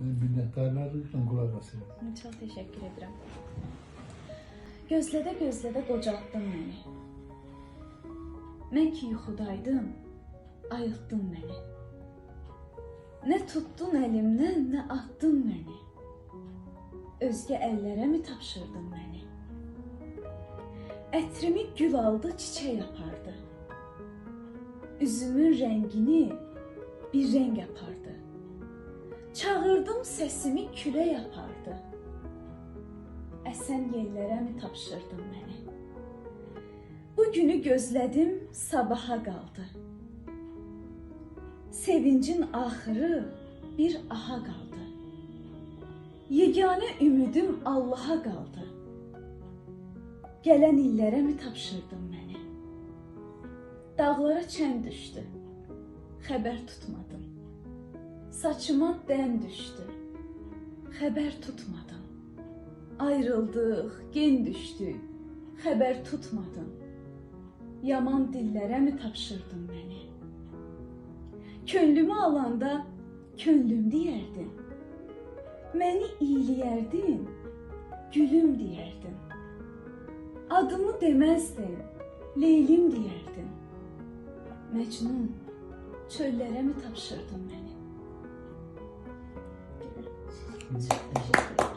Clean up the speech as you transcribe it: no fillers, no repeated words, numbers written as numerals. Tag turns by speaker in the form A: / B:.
A: Minnətdarlarla qulaq asıram.
B: Çox təşəkkür edirəm. Gözlədə qocaltdın məni. Mən ki yuxudaydım, ayıltdın məni. Nə tutdun əlimdən, nə atdın məni. Özgə əllərə mi tapşırdın məni? Ətrimi gül aldı, çiçək apardı. Üzümün rəngini bir rəng apardı. Çağırdım, səsimi külək apardı. Əsən yellərə mi tapşırdın məni? Bu günü gözlədim, sabaha qaldı. Sevincin axırı bir aha qaldı. Yeganə ümidim Allaha qaldı. Gələn illərə mi tapşırdın məni? Dağlara çən düşdü, xəbər tutmadım. Saçıma dən düşdü, xəbər tutmadım. Ayrıldıq, gen düşdük, xəbər tutmadım. Yaman dillərə mi tapşırdın məni? Könlümü alanda könlüm deyərdin. Məni iyiləyərdin, gülüm deyərdin. Adımı deməzdin, Leylim deyərdin. Məcnun, çöllərə mi tapşırdın məni? Çox təşəkkür ederim.